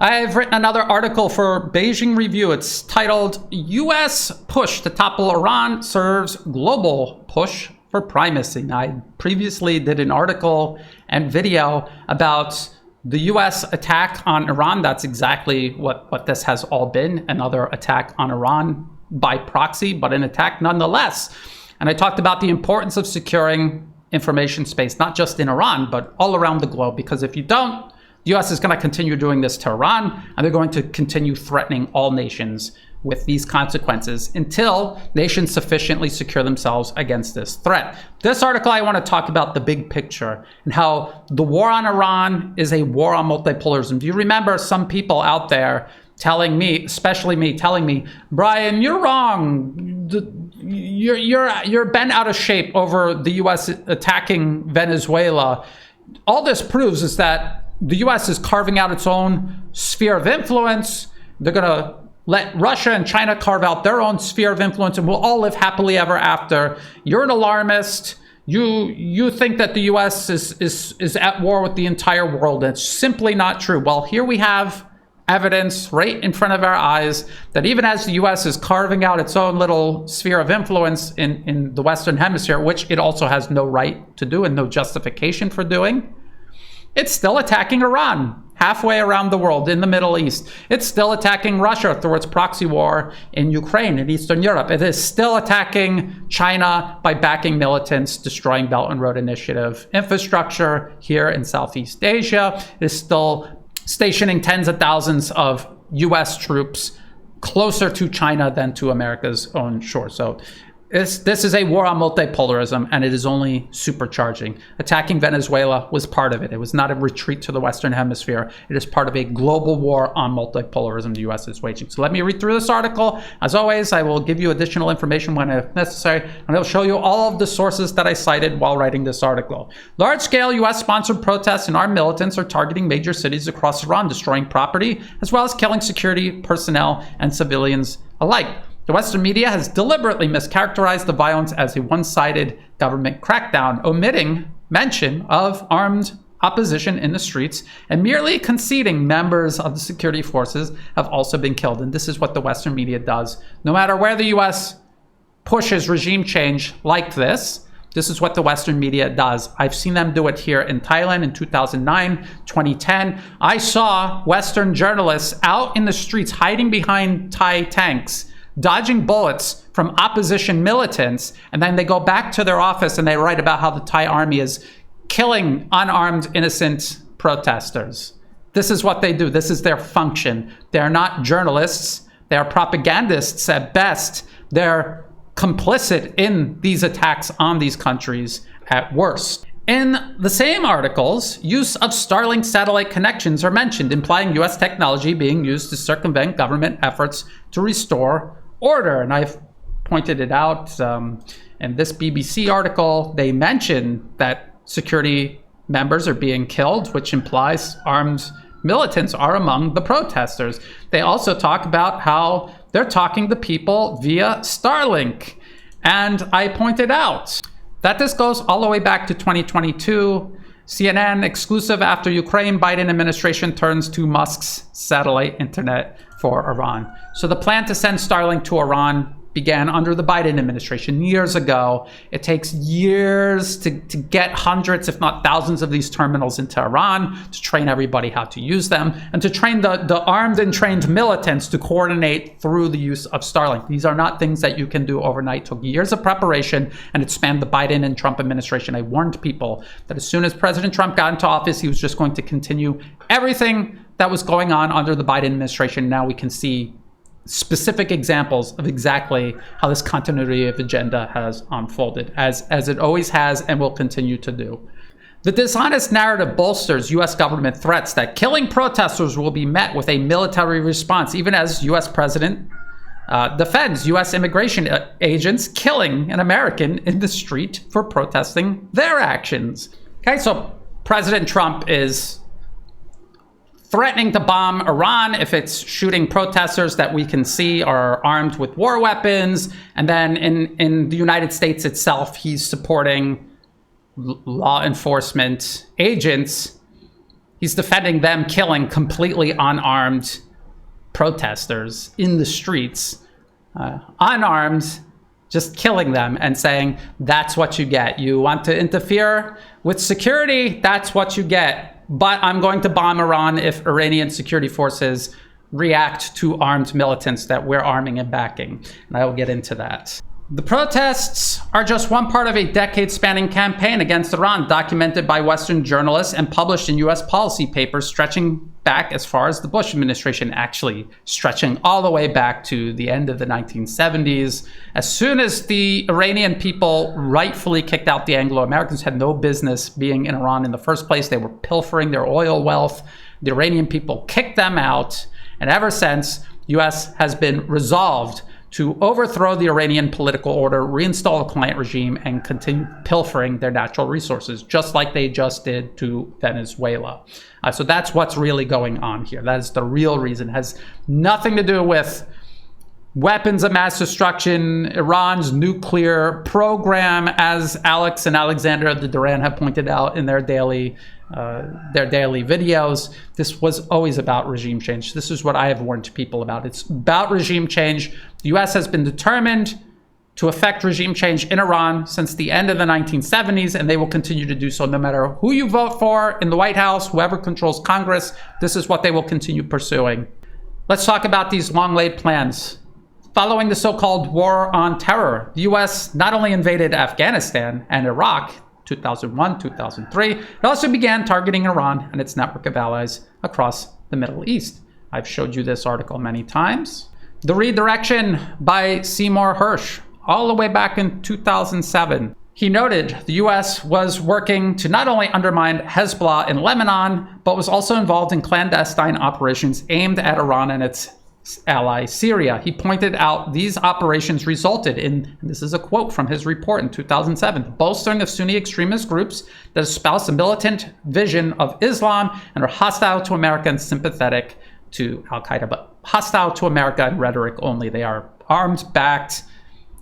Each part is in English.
I've written another article for Beijing Review. It's titled, U.S. Push to Topple Iran Serves Global Push for Primacy. Now, I previously did an article and video about the U.S. attack on Iran. That's exactly what this has all been, another attack on Iran by proxy, but an attack nonetheless. And I talked about the importance of securing information space, not just in Iran, but all around the globe, because if you don't, the U.S. is going to continue doing this to Iran, and they're going to continue threatening all nations with these consequences until nations sufficiently secure themselves against this threat. This article, I want to talk about the big picture and how the war on Iran is a war on multipolarism. Do you remember some people out there telling me, especially me, telling me, Brian, you're wrong. You're bent out of shape over the U.S. attacking Venezuela. All this proves is that the U.S. is carving out its own sphere of influence. They're going to let Russia and China carve out their own sphere of influence, and we'll all live happily ever after. You're an alarmist. You think that the U.S. is at war with the entire world. It's simply not true. Well, here we have evidence right in front of our eyes that even as the U.S. is carving out its own little sphere of influence in the Western Hemisphere, which it also has no right to do and no justification for doing, it's still attacking Iran halfway around the world in the Middle East. It's still attacking Russia through its proxy war in Ukraine and Eastern Europe. It is still attacking China by backing militants, destroying Belt and Road Initiative infrastructure here in Southeast Asia. It is still stationing tens of thousands of U.S. troops closer to China than to America's own shore. So this is a war on multipolarism, and it is only supercharging. Attacking Venezuela was part of it. It was not a retreat to the Western Hemisphere. It is part of a global war on multipolarism the U.S. is waging. So let me read through this article. As always, I will give you additional information when necessary, and I'll show you all of the sources that I cited while writing this article. Large-scale U.S.-sponsored protests and armed militants are targeting major cities across Iran, destroying property, as well as killing security personnel and civilians alike. The Western media has deliberately mischaracterized the violence as a one-sided government crackdown, omitting mention of armed opposition in the streets and merely conceding members of the security forces have also been killed. And this is what the Western media does. No matter where the U.S. pushes regime change like this is what the Western media does. I've seen them do it here in Thailand in 2009, 2010. I saw Western journalists out in the streets hiding behind Thai tanks, dodging bullets from opposition militants, and then they go back to their office and they write about how the Thai army is killing unarmed innocent protesters. This is what they do. This is their function. They're not journalists. They're propagandists at best. They're complicit in these attacks on these countries at worst. In the same articles, use of Starlink satellite connections are mentioned, implying U.S. technology being used to circumvent government efforts to restore order. And I've pointed it out in this BBC article. They mention that security members are being killed, which implies armed militants are among the protesters. They also talk about how they're talking to people via Starlink. And I pointed out that this goes all the way back to 2022. CNN exclusive: after Ukraine, Biden administration turns to Musk's satellite internet for Iran. So the plan to send Starlink to Iran began under the Biden administration years ago. It takes years to get hundreds, if not thousands, of these terminals into Iran, to train everybody how to use them, and to train the armed and trained militants to coordinate through the use of Starlink. These are not things that you can do overnight. It took years of preparation, and it spanned the Biden and Trump administration. I warned people that as soon as President Trump got into office, he was just going to continue everything that was going on under the Biden administration. Now we can see specific examples of exactly how this continuity of agenda has unfolded, as it always has and will continue to do. The dishonest narrative bolsters U.S. government threats that killing protesters will be met with a military response, even as U.S. President defends U.S. immigration agents killing an American in the street for protesting their actions. Okay, so President Trump is threatening to bomb Iran if it's shooting protesters that we can see are armed with war weapons. And then in the United States itself, he's supporting law enforcement agents He's defending them killing completely unarmed protesters in the streets, unarmed, just killing them and saying, that's what you get. You want to interfere with security, that's what you get. But I'm going to bomb Iran if Iranian security forces react to armed militants that we're arming and backing. And I will get into that. The protests are just one part of a decade-spanning campaign against Iran, documented by Western journalists and published in U.S. policy papers stretching back as far as the Bush administration, actually stretching all the way back to the end of the 1970s. As soon as the Iranian people rightfully kicked out the Anglo-Americans, had no business being in Iran in the first place. They were pilfering their oil wealth. The Iranian people kicked them out. And ever since, U.S. has been resolved to overthrow the Iranian political order, reinstall a client regime, and continue pilfering their natural resources, just like they just did to Venezuela. So that's what's really going on here. That is the real reason. It has nothing to do with weapons of mass destruction, Iran's nuclear program, as Alex and Alexandra de Duran have pointed out in their daily videos. This was always about regime change. This is what I have warned people about. It's about regime change. The U.S. has been determined to effect regime change in Iran since the end of the 1970s, and they will continue to do so no matter who you vote for in the White House, whoever controls Congress. This is what they will continue pursuing. Let's talk about these long-laid plans. Following the so-called war on terror, the U.S. not only invaded Afghanistan and Iraq, 2001, 2003, it also began targeting Iran and its network of allies across the Middle East. I've showed you this article many times. The Redirection by Seymour Hersh, all the way back in 2007. He noted the U.S. was working to not only undermine Hezbollah in Lebanon, but was also involved in clandestine operations aimed at Iran and its ally Syria. He pointed out these operations resulted in, and this is a quote from his report in 2007, the bolstering of Sunni extremist groups that espouse a militant vision of Islam and are hostile to America and sympathetic to Al-Qaeda, but hostile to America in rhetoric only. They are arms backed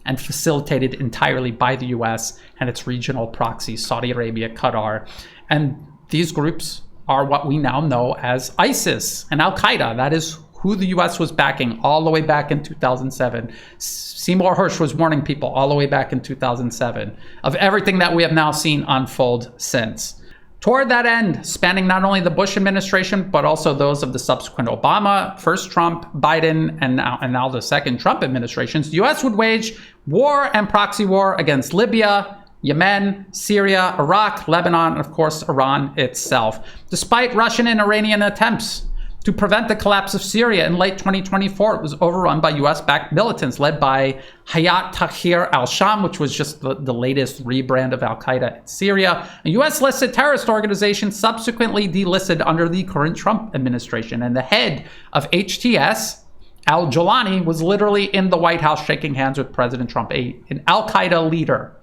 and facilitated entirely by the U.S. and its regional proxies, Saudi Arabia, Qatar. And these groups are what we now know as ISIS and Al-Qaeda. That is who the U.S. was backing all the way back in 2007. Seymour Hersh was warning people all the way back in 2007 of everything that we have now seen unfold since. Toward that end, spanning not only the Bush administration, but also those of the subsequent Obama, first Trump, Biden, and now the second Trump administrations, the U.S. would wage war and proxy war against Libya, Yemen, Syria, Iraq, Lebanon, and of course, Iran itself. Despite Russian and Iranian attempts to prevent the collapse of Syria in late 2024, it was overrun by U.S.-backed militants led by Hayat Tahrir al-Sham, which was just the latest rebrand of al-Qaeda in Syria. A U.S.-listed terrorist organization subsequently delisted under the current Trump administration. And the head of HTS, al-Jolani, was literally in the White House shaking hands with President Trump, an al-Qaeda leader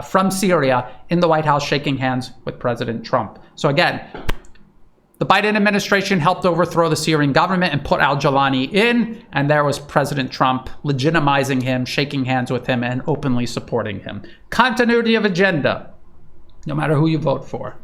from Syria in the White House shaking hands with President Trump. So again, the Biden administration helped overthrow the Syrian government and put al-Jolani in, and there was President Trump legitimizing him, shaking hands with him, and openly supporting him. Continuity of agenda, no matter who you vote for.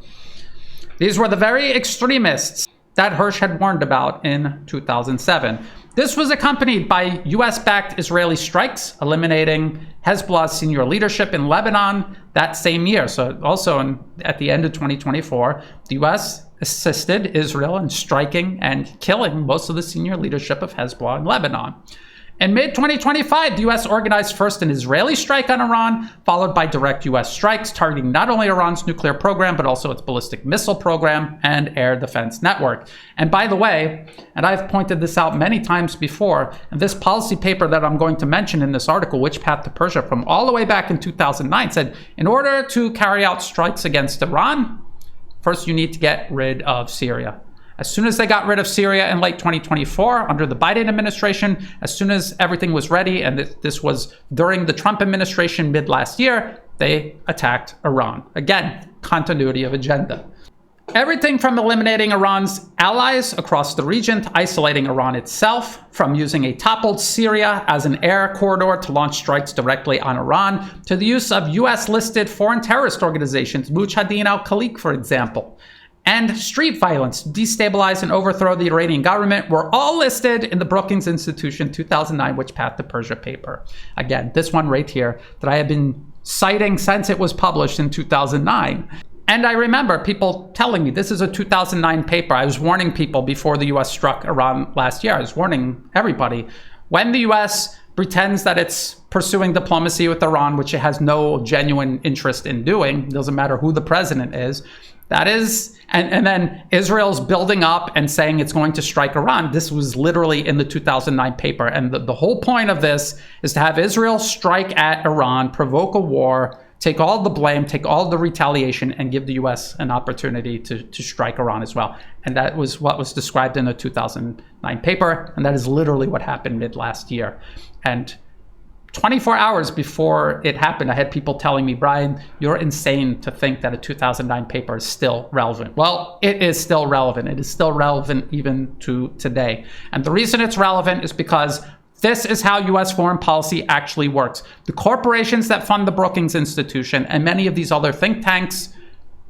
These were the very extremists that Hersh had warned about in 2007. This was accompanied by US-backed Israeli strikes, eliminating Hezbollah's senior leadership in Lebanon that same year. So also at the end of 2024, the US assisted Israel in striking and killing most of the senior leadership of Hezbollah in Lebanon. In mid-2025, the U.S. organized first an Israeli strike on Iran, followed by direct U.S. strikes targeting not only Iran's nuclear program, but also its ballistic missile program and air defense network. And by the way, and I've pointed this out many times before, and this policy paper that I'm going to mention in this article, Which Path to Persia, from all the way back in 2009, said, in order to carry out strikes against Iran, first you need to get rid of Syria. As soon as they got rid of Syria in late 2024 under the Biden administration, as soon as everything was ready, and this was during the Trump administration mid last year, they attacked Iran. Again, continuity of agenda. Everything from eliminating Iran's allies across the region to isolating Iran itself, from using a toppled Syria as an air corridor to launch strikes directly on Iran, to the use of US-listed foreign terrorist organizations, Mujahideen al-Khaliq, for example. and street violence to destabilize and overthrow the Iranian government were all listed in the Brookings Institution 2009 Which Path to Persia paper. Again, this one right here that I have been citing since it was published in 2009. And I remember people telling me this is a 2009 paper. I was warning people before the US struck Iran last year. I was warning everybody. When the US pretends that it's pursuing diplomacy with Iran, which it has no genuine interest in doing, doesn't matter who the president is, that is, and then Israel's building up and saying it's going to strike Iran. This was literally in the 2009 paper. And the whole point of this is to have Israel strike at Iran, provoke a war, take all the blame, take all the retaliation, and give the US an opportunity to strike Iran as well. And that was what was described in the 2009 paper. And that is literally what happened mid last year. And 24 hours before it happened, I had people telling me, Brian, you're insane to think that a 2009 paper is still relevant. Well, it is still relevant. It is still relevant even to today. And the reason it's relevant is because this is how US foreign policy actually works. The corporations that fund the Brookings Institution and many of these other think tanks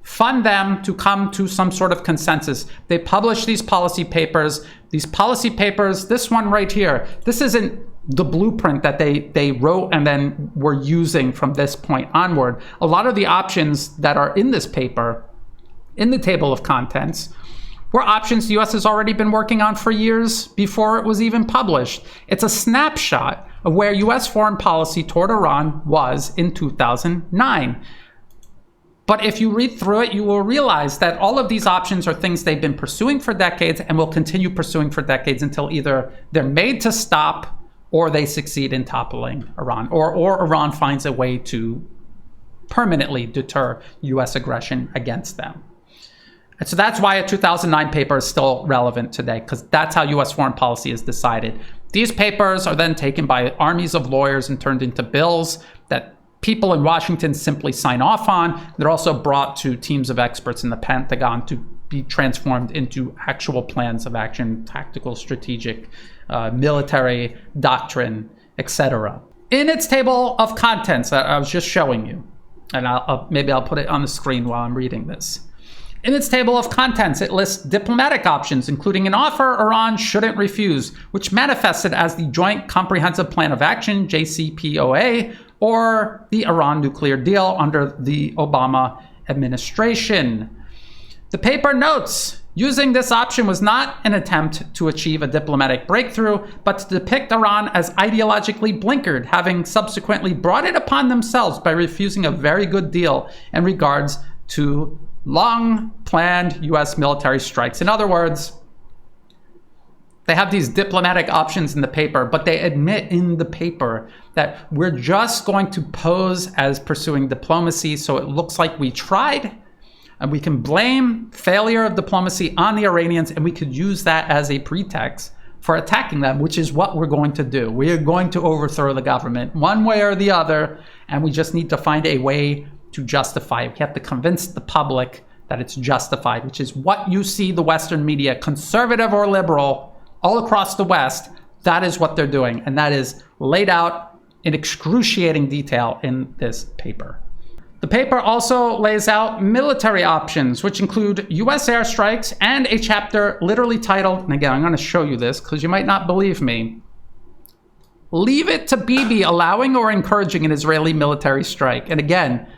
fund them to come to some sort of consensus. They publish these policy papers. These policy papers, this one right here, this isn't the blueprint that they wrote and then were using from this point onward. A lot of the options that are in this paper, in the table of contents, were options the US has already been working on for years before it was even published. It's a snapshot of where US foreign policy toward Iran was in 2009. But if you read through it, you will realize that all of these options are things they've been pursuing for decades and will continue pursuing for decades until either they're made to stop or they succeed in toppling Iran, or Iran finds a way to permanently deter US aggression against them. And so that's why a 2009 paper is still relevant today, because that's how US foreign policy is decided. These papers are then taken by armies of lawyers and turned into bills that people in Washington simply sign off on. They're also brought to teams of experts in the Pentagon to be transformed into actual plans of action, tactical, strategic, military, doctrine, etc. In its table of contents that I was just showing you, and maybe I'll put it on the screen while I'm reading this. In its table of contents, it lists diplomatic options, including an offer Iran shouldn't refuse, which manifested as the Joint Comprehensive Plan of Action, JCPOA, or the Iran nuclear deal under the Obama administration. The paper notes, using this option was not an attempt to achieve a diplomatic breakthrough, but to depict Iran as ideologically blinkered, having subsequently brought it upon themselves by refusing a very good deal in regards to long-planned US military strikes. In other words, they have these diplomatic options in the paper, but they admit in the paper that we're just going to pose as pursuing diplomacy so it looks like we tried, and we can blame failure of diplomacy on the Iranians, and we could use that as a pretext for attacking them, which is what we're going to do. We are going to overthrow the government one way or the other, and we just need to find a way to justify it. We have to convince the public that it's justified, which is what you see the Western media, conservative or liberal, all across the West, that is what they're doing. And that is laid out in excruciating detail in this paper. The paper also lays out military options, which include US airstrikes and a chapter literally titled, and again, I'm going to show you this because you might not believe me, Leave It to Bibi Allowing or Encouraging an Israeli Military Strike. And again,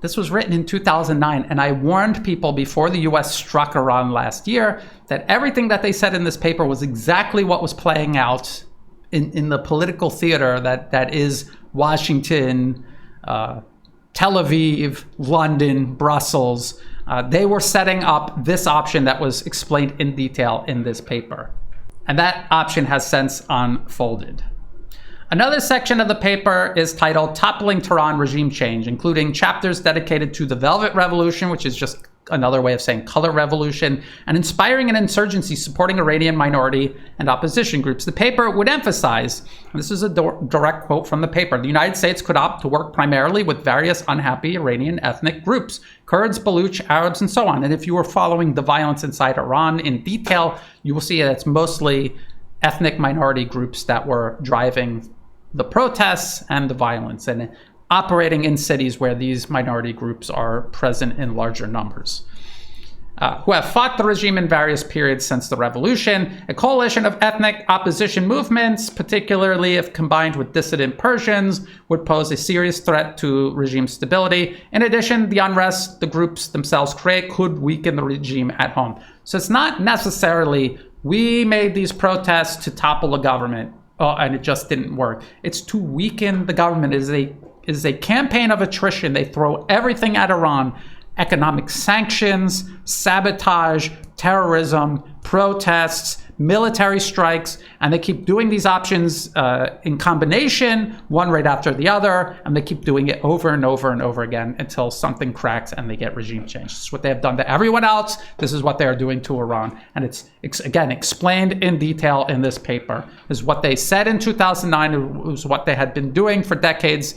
this was written in 2009, and I warned people before the US struck Iran last year that everything that they said in this paper was exactly what was playing out in the political theater that is Washington, Tel Aviv, London, Brussels. They were setting up this option that was explained in detail in this paper. And that option has since unfolded. Another section of the paper is titled Toppling Tehran Regime Change, including chapters dedicated to the Velvet Revolution, which is just another way of saying color revolution, and inspiring an insurgency supporting Iranian minority and opposition groups. The paper would emphasize, and this is a direct quote from the paper, the United States could opt to work primarily with various unhappy Iranian ethnic groups, Kurds, Baluch, Arabs, and so on. And if you were following the violence inside Iran in detail, you will see that it's mostly ethnic minority groups that were driving the protests and the violence and operating in cities where these minority groups are present in larger numbers. who have fought the regime in various periods since the revolution. A coalition of ethnic opposition movements, particularly if combined with dissident Persians, would pose a serious threat to regime stability. In addition, the unrest the groups themselves create could weaken the regime at home. So it's not necessarily, we made these protests to topple the government, and it just didn't work. It's to weaken the government. It is a campaign of attrition. They throw everything at Iran: economic sanctions, sabotage, terrorism, protests, military strikes, and they keep doing these options in combination, one right after the other, and they keep doing it over and over and over again until something cracks and they get regime change. This is what they have done to everyone else. This is what they are doing to Iran. And it's, again, explained in detail in this paper. This is what they said in 2009. It was what they had been doing for decades.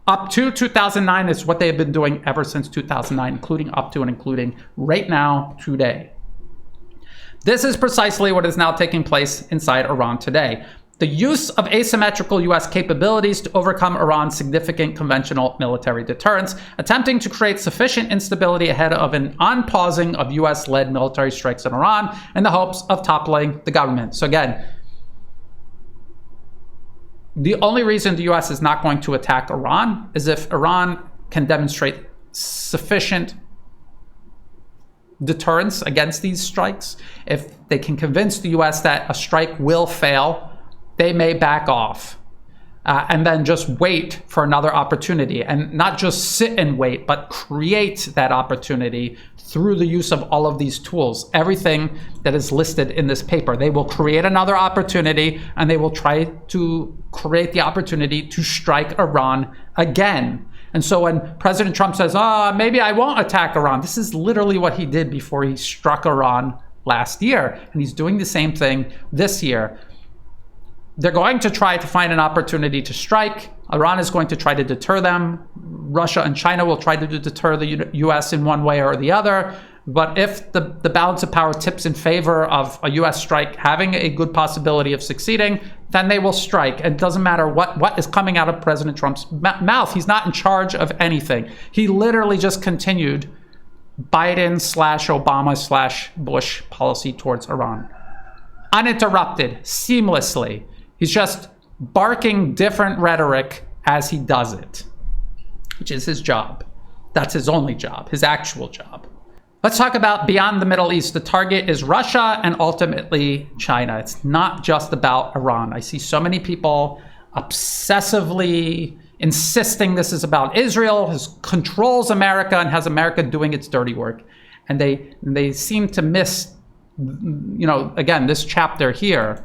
Up to 2009 is what they have been doing ever since 2009, including up to and including right now, today. This is precisely what is now taking place inside Iran today. The use of asymmetrical U.S. capabilities to overcome Iran's significant conventional military deterrence, attempting to create sufficient instability ahead of an unpausing of U.S.-led military strikes in Iran in the hopes of toppling the government. So again, the only reason the U.S. is not going to attack Iran is if Iran can demonstrate sufficient deterrence against these strikes. If they can convince the U.S. that a strike will fail, they may back off and then just wait for another opportunity, and not just sit and wait, but create that opportunity through the use of all of these tools. Everything that is listed in this paper, they will create another opportunity, and they will try to create the opportunity to strike Iran again. And so when President Trump says, maybe I won't attack Iran, this is literally what he did before he struck Iran last year. And he's doing the same thing this year. They're going to try to find an opportunity to strike. Iran is going to try to deter them. Russia and China will try to deter the U.S. in one way or the other. But if the balance of power tips in favor of a U.S. strike having a good possibility of succeeding, then they will strike. It doesn't matter what is coming out of President Trump's mouth. He's not in charge of anything. He literally just continued Biden/Obama/Bush policy towards Iran. Uninterrupted, seamlessly. He's just barking different rhetoric as he does it, which is his job. That's his only job, his actual job. Let's talk about beyond the Middle East. The target is Russia and ultimately China. It's not just about Iran. I see so many people obsessively insisting this is about Israel, controls America, and has America doing its dirty work. And they seem to miss, again, this chapter here,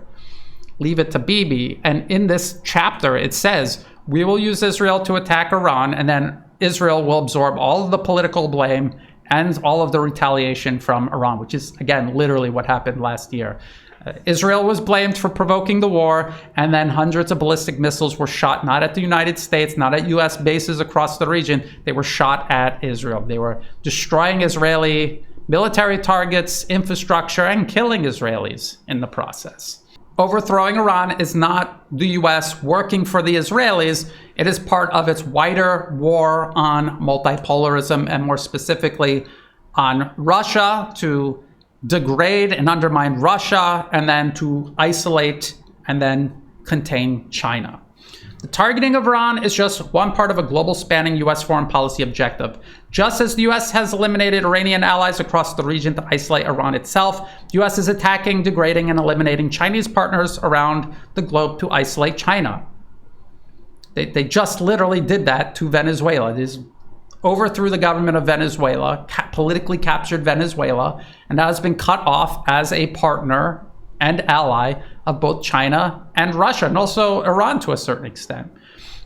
leave it to Bibi. And in this chapter, it says, we will use Israel to attack Iran, and then Israel will absorb all of the political blame and all of the retaliation from Iran, which is, again, literally what happened last year. Israel was blamed for provoking the war, and then hundreds of ballistic missiles were shot, not at the United States, not at U.S. bases across the region. They were shot at Israel. They were destroying Israeli military targets, infrastructure, and killing Israelis in the process. Overthrowing Iran is not the U.S. working for the Israelis. It is part of its wider war on multipolarism, and more specifically on Russia, to degrade and undermine Russia, and then to isolate and then contain China. The targeting of Iran is just one part of a global spanning U.S. foreign policy objective. Just as the U.S. has eliminated Iranian allies across the region to isolate Iran itself, the U.S. is attacking, degrading, and eliminating Chinese partners around the globe to isolate China. They just literally did that to Venezuela. It is overthrew the government of Venezuela, politically captured Venezuela, and that has been cut off as a partner and ally of both China and Russia, and also Iran to a certain extent.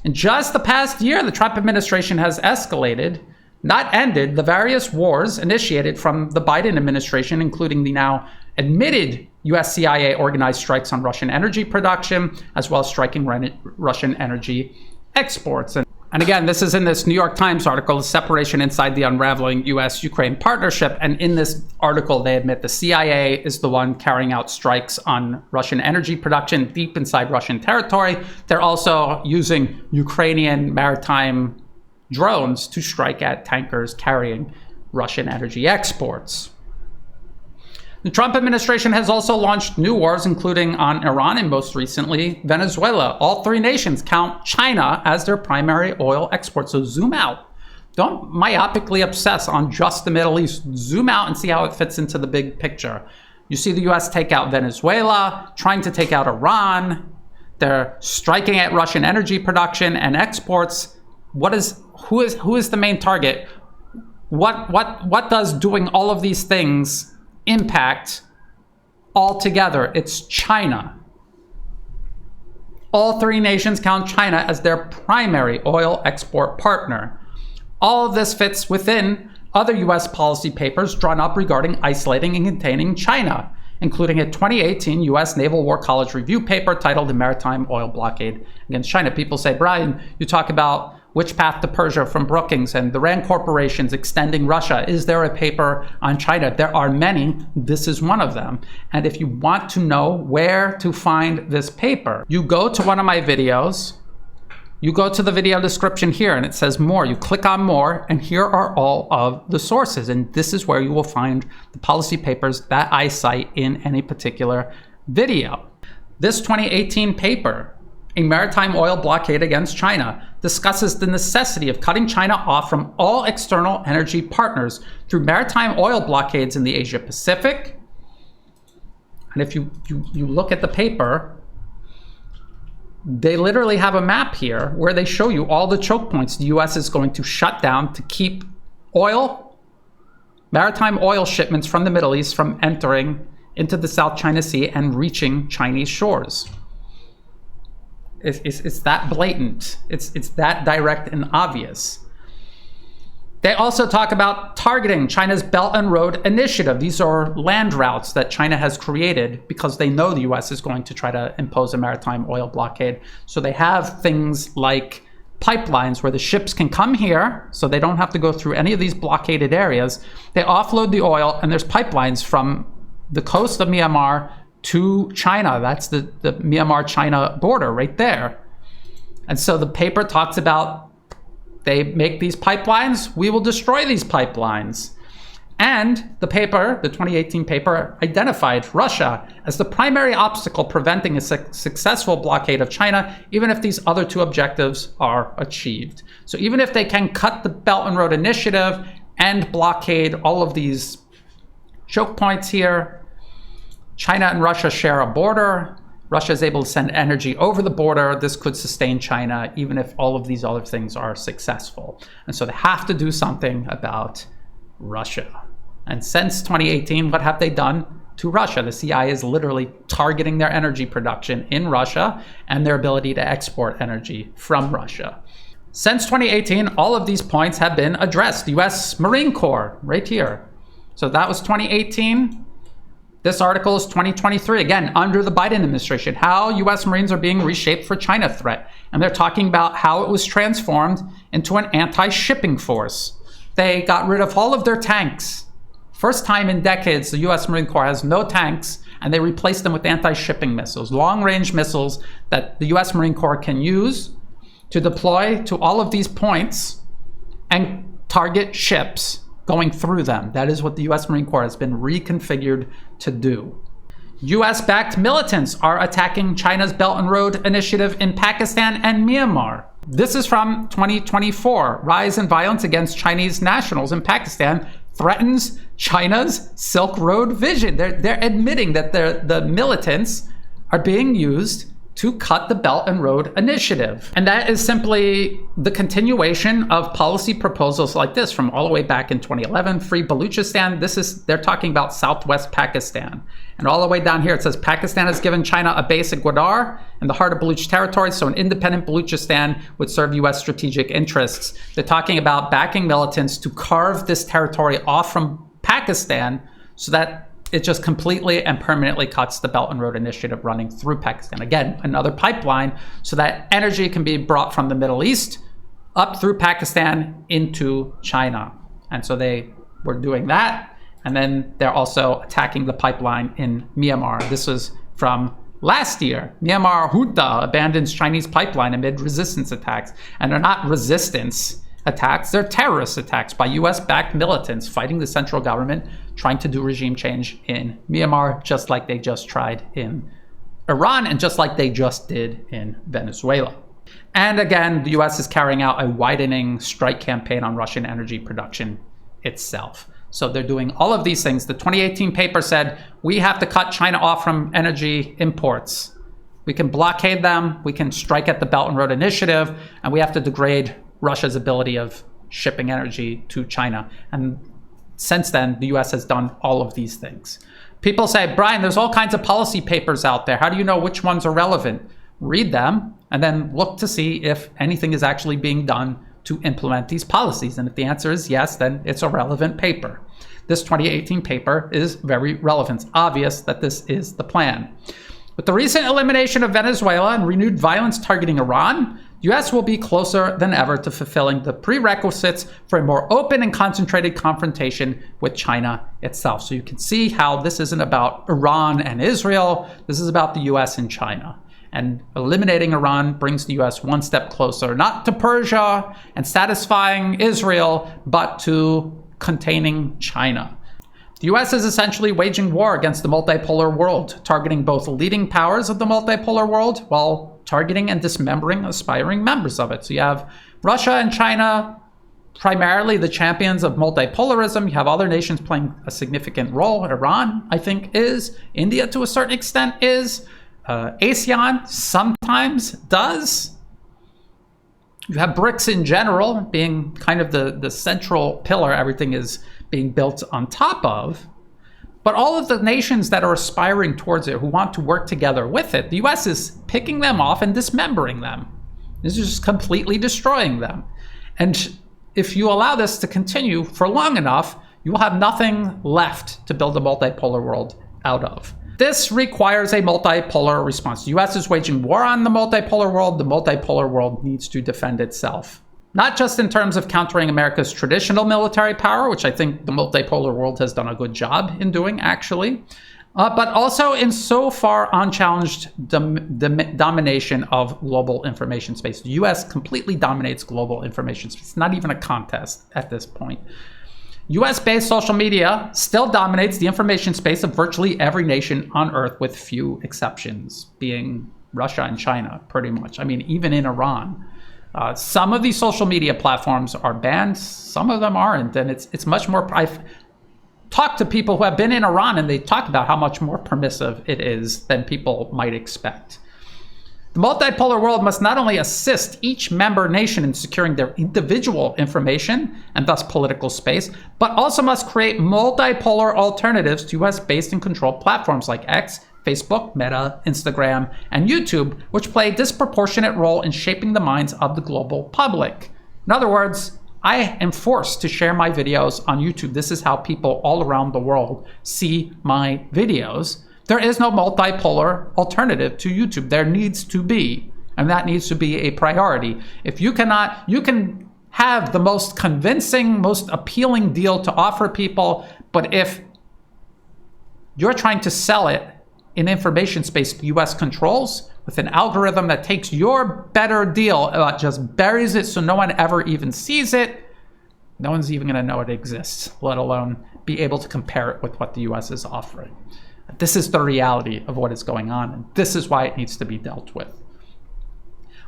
In just the past year, the Trump administration has escalated, not ended, the various wars initiated from the Biden administration, including the now admitted US CIA organized strikes on Russian energy production, as well as striking Russian energy exports. And again, this is in this New York Times article, The Separation Inside the Unraveling US-Ukraine Partnership. And in this article, they admit the CIA is the one carrying out strikes on Russian energy production deep inside Russian territory. They're also using Ukrainian maritime drones to strike at tankers carrying Russian energy exports. The Trump administration has also launched new wars, including on Iran and most recently Venezuela. All three nations count China as their primary oil export. So zoom out. Don't myopically obsess on just the Middle East. Zoom out and see how it fits into the big picture. You see the US take out Venezuela, trying to take out Iran. They're striking at Russian energy production and exports. Who is the main target? What does doing all of these things impact altogether? It's China. All three nations count China as their primary oil export partner. All of this fits within other US policy papers drawn up regarding isolating and containing China, including a 2018 US Naval War College review paper titled The Maritime Oil Blockade Against China. People say, Brian, you talk about Which Path to Persia from Brookings and the RAND corporations extending Russia. Is there a paper on China? There are many. This is one of them. And if you want to know where to find this paper, you go to one of my videos. You go to the video description here and it says more. You click on more and here are all of the sources. And this is where you will find the policy papers that I cite in any particular video. This 2018 paper, A Maritime Oil Blockade Against China, discusses the necessity of cutting China off from all external energy partners through maritime oil blockades in the Asia Pacific. And if you look at the paper, they literally have a map here where they show you all the choke points the US is going to shut down to keep maritime oil shipments from the Middle East from entering into the South China Sea and reaching Chinese shores. It's that blatant. It's that direct and obvious. They also talk about targeting China's Belt and Road Initiative. These are land routes that China has created because they know the US is going to try to impose a maritime oil blockade. So they have things like pipelines where the ships can come here so they don't have to go through any of these blockaded areas. They offload the oil and there's pipelines from the coast of Myanmar to China. That's the Myanmar-China border right there. And so the paper talks about they make these pipelines, we will destroy these pipelines. And the paper, the 2018 paper, identified Russia as the primary obstacle preventing a successful blockade of China, even if these other two objectives are achieved. So even if they can cut the Belt and Road Initiative and blockade all of these choke points here, China and Russia share a border. Russia is able to send energy over the border. This could sustain China, even if all of these other things are successful. And so they have to do something about Russia. And since 2018, what have they done to Russia? The CIA is literally targeting their energy production in Russia and their ability to export energy from Russia. Since 2018, all of these points have been addressed. The US Marine Corps, right here. So that was 2018. This article is 2023, again, under the Biden administration, how US Marines are being reshaped for China threat. And they're talking about how it was transformed into an anti-shipping force. They got rid of all of their tanks. First time in decades, the US Marine Corps has no tanks, and they replaced them with anti-shipping missiles, long-range missiles that the US Marine Corps can use to deploy to all of these points and target ships going through them. That is what the US Marine Corps has been reconfigured to do. US-backed militants are attacking China's Belt and Road Initiative in Pakistan and Myanmar. This is from 2024. Rise in violence against Chinese nationals in Pakistan threatens China's Silk Road vision. They're admitting that the militants are being used to cut the Belt and Road Initiative. And that is simply the continuation of policy proposals like this from all the way back in 2011, Free Baluchistan. They're talking about Southwest Pakistan. And all the way down here, it says Pakistan has given China a base at Gwadar in the heart of Baluch territory, so an independent Baluchistan would serve US strategic interests. They're talking about backing militants to carve this territory off from Pakistan so that it just completely and permanently cuts the Belt and Road Initiative running through Pakistan. Again, another pipeline so that energy can be brought from the Middle East up through Pakistan into China. And so they were doing that. And then they're also attacking the pipeline in Myanmar. This was from last year. Myanmar junta abandons Chinese pipeline amid resistance attacks. And they're not resistance attacks, they're terrorist attacks by US-backed militants fighting the central government, trying to do regime change in Myanmar, just like they just tried in Iran and just like they just did in Venezuela. And again, the US is carrying out a widening strike campaign on Russian energy production itself. So they're doing all of these things. The 2018 paper said, we have to cut China off from energy imports. We can blockade them, we can strike at the Belt and Road Initiative, and we have to degrade Russia's ability of shipping energy to China. And since then, the US has done all of these things. People say, Brian, there's all kinds of policy papers out there. How do you know which ones are relevant? Read them and then look to see if anything is actually being done to implement these policies. And if the answer is yes, then it's a relevant paper. This 2018 paper is very relevant. It's obvious that this is the plan. With the recent elimination of Venezuela and renewed violence targeting Iran, the US will be closer than ever to fulfilling the prerequisites for a more open and concentrated confrontation with China itself. So you can see how this isn't about Iran and Israel. This is about the US and China. And eliminating Iran brings the US one step closer, not to Persia and satisfying Israel, but to containing China. The US is essentially waging war against the multipolar world, targeting both leading powers of the multipolar world while targeting and dismembering aspiring members of it. So you have Russia and China, primarily the champions of multipolarism. You have other nations playing a significant role. Iran, I think, is. India, to a certain extent, is. ASEAN sometimes does. You have BRICS in general being kind of the central pillar everything is being built on top of. But all of the nations that are aspiring towards it, who want to work together with it, the US is picking them off and dismembering them. This is just completely destroying them. And if you allow this to continue for long enough, you will have nothing left to build a multipolar world out of. This requires a multipolar response. The US is waging war on the multipolar world. The multipolar world needs to defend itself. Not just in terms of countering America's traditional military power, which I think the multipolar world has done a good job in doing, actually, but also in so far unchallenged domination of global information space. The US completely dominates global information space. It's not even a contest at this point. US-based social media still dominates the information space of virtually every nation on Earth, with few exceptions, being Russia and China, pretty much. I mean, even in Iran. Some of these social media platforms are banned, some of them aren't, and it's much more... I've talked to people who have been in Iran, and they talk about how much more permissive it is than people might expect. The multipolar world must not only assist each member nation in securing their individual information and thus political space, but also must create multipolar alternatives to US-based and controlled platforms like X, Facebook, Meta, Instagram, and YouTube, which play a disproportionate role in shaping the minds of the global public. In other words, I am forced to share my videos on YouTube. This is how people all around the world see my videos. There is no multipolar alternative to YouTube. There needs to be, and that needs to be a priority. If you cannot, you can have the most convincing, most appealing deal to offer people, but if you're trying to sell it in information space the US controls with an algorithm that takes your better deal, just buries it so no one ever even sees it, no one's even gonna know it exists, let alone be able to compare it with what the US is offering. This is the reality of what is going on, and this is why it needs to be dealt with.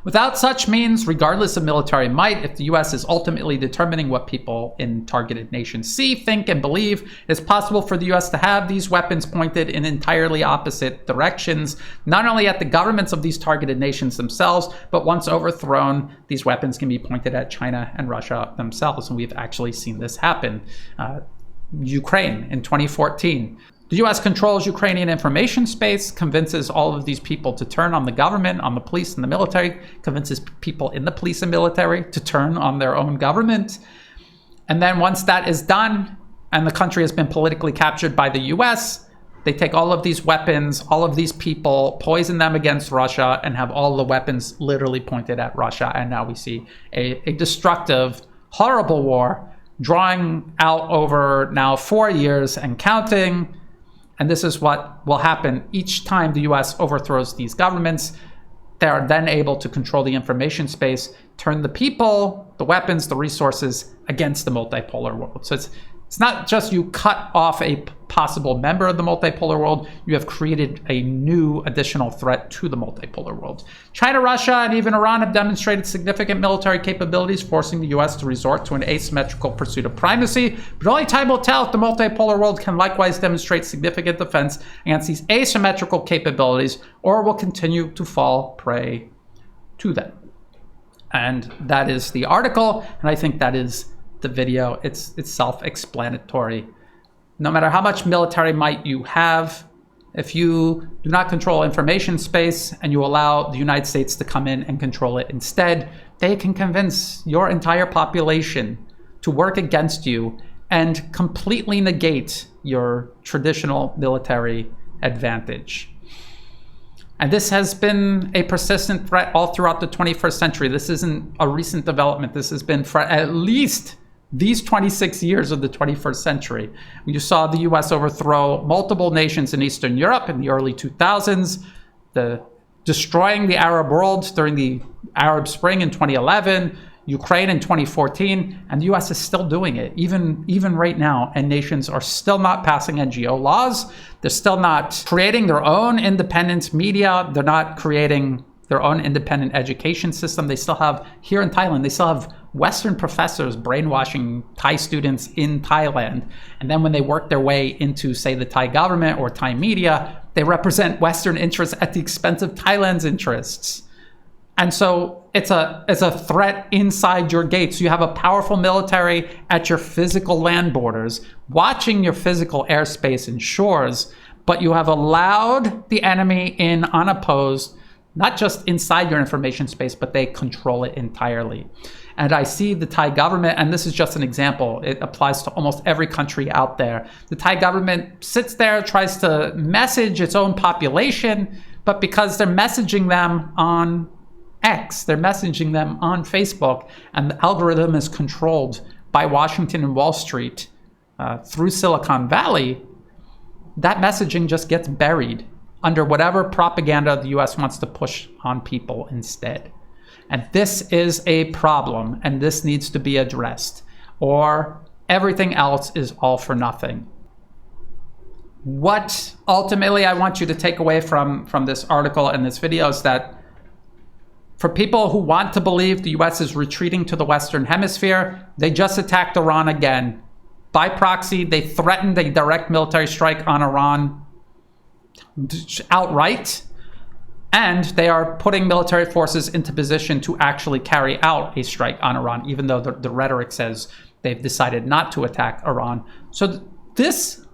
Without such means, regardless of military might, if the US is ultimately determining what people in targeted nations see, think, and believe, it is possible for the US to have these weapons pointed in entirely opposite directions, not only at the governments of these targeted nations themselves, but once overthrown, these weapons can be pointed at China and Russia themselves, and we've actually seen this happen. Ukraine in 2014. The US controls Ukrainian information space, convinces all of these people to turn on the government, on the police and the military, convinces people in the police and military to turn on their own government. And then once that is done, and the country has been politically captured by the US, they take all of these weapons, all of these people, poison them against Russia, and have all the weapons literally pointed at Russia. And now we see a destructive, horrible war drawing out over now 4 years and counting. And this is what will happen each time the US overthrows these governments. They are then able to control the information space, turn the people, the weapons, the resources against the multipolar world. So it's It's not just you cut off a possible member of the multipolar world, you have created a new additional threat to the multipolar world. China, Russia, and even Iran have demonstrated significant military capabilities, forcing the US to resort to an asymmetrical pursuit of primacy. But only time will tell if the multipolar world can likewise demonstrate significant defense against these asymmetrical capabilities, or will continue to fall prey to them. And that is the article, and I think that is the video. It's self-explanatory. No matter how much military might you have, if you do not control information space and you allow the United States to come in and control it instead, they can convince your entire population to work against you and completely negate your traditional military advantage. And this has been a persistent threat all throughout the 21st century. This isn't a recent development. This has been for at least these 26 years of the 21st century. You saw the US overthrow multiple nations in Eastern Europe in the early 2000s, destroying the Arab world during the Arab Spring in 2011, Ukraine in 2014, and the US is still doing it, even right now. And nations are still not passing NGO laws. They're still not creating their own independent media. They're not creating their own independent education system. They still have, here in Thailand, they still have Western professors brainwashing Thai students in Thailand. And then when they work their way into, say, the Thai government or Thai media, they represent Western interests at the expense of Thailand's interests. And so it's a threat inside your gates. You have a powerful military at your physical land borders, watching your physical airspace and shores, but you have allowed the enemy in unopposed, not just inside your information space, but they control it entirely. And I see the Thai government, and this is just an example, it applies to almost every country out there. The Thai government sits there, tries to message its own population, but because they're messaging them on X, they're messaging them on Facebook, and the algorithm is controlled by Washington and Wall Street through Silicon Valley, that messaging just gets buried under whatever propaganda the US wants to push on people instead. And this is a problem, and this needs to be addressed, or everything else is all for nothing. What ultimately I want you to take away from this article and this video is that for people who want to believe the US is retreating to the Western Hemisphere, they just attacked Iran again. By proxy, they threatened a direct military strike on Iran outright. And they are putting military forces into position to actually carry out a strike on Iran, even though the rhetoric says they've decided not to attack Iran. So this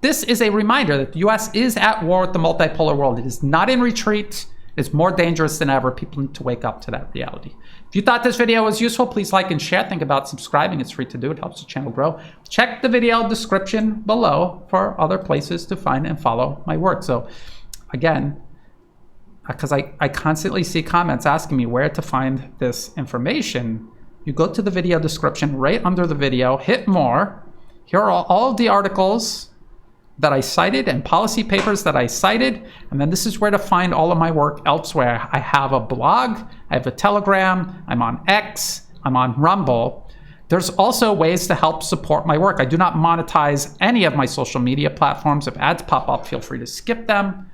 is a reminder that the US is at war with the multipolar world. It is not in retreat. It's more dangerous than ever. People need to wake up to that reality. If you thought this video was useful, please like and share. Think about subscribing. It's free to do. It helps the channel grow. Check the video description below for other places to find and follow my work. So again, because I constantly see comments asking me where to find this information, you go to the video description right under the video, hit more. Here are all of the articles that I cited and policy papers that I cited. And then this is where to find all of my work elsewhere. I have a blog, I have a Telegram, I'm on X, I'm on Rumble. There's also ways to help support my work. I do not monetize any of my social media platforms. If ads pop up, feel free to skip them.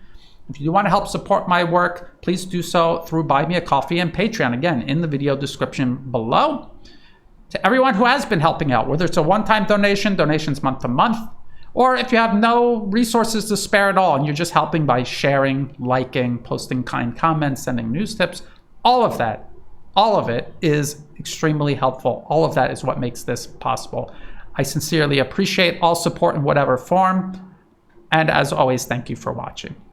If you want to help support my work, please do so through Buy Me a Coffee and Patreon. Again, in the video description below. To everyone who has been helping out, whether it's a one-time donation, donations month to month, or if you have no resources to spare at all and you're just helping by sharing, liking, posting kind comments, sending news tips, all of it is extremely helpful. All of that is what makes this possible. I sincerely appreciate all support in whatever form. And as always, thank you for watching.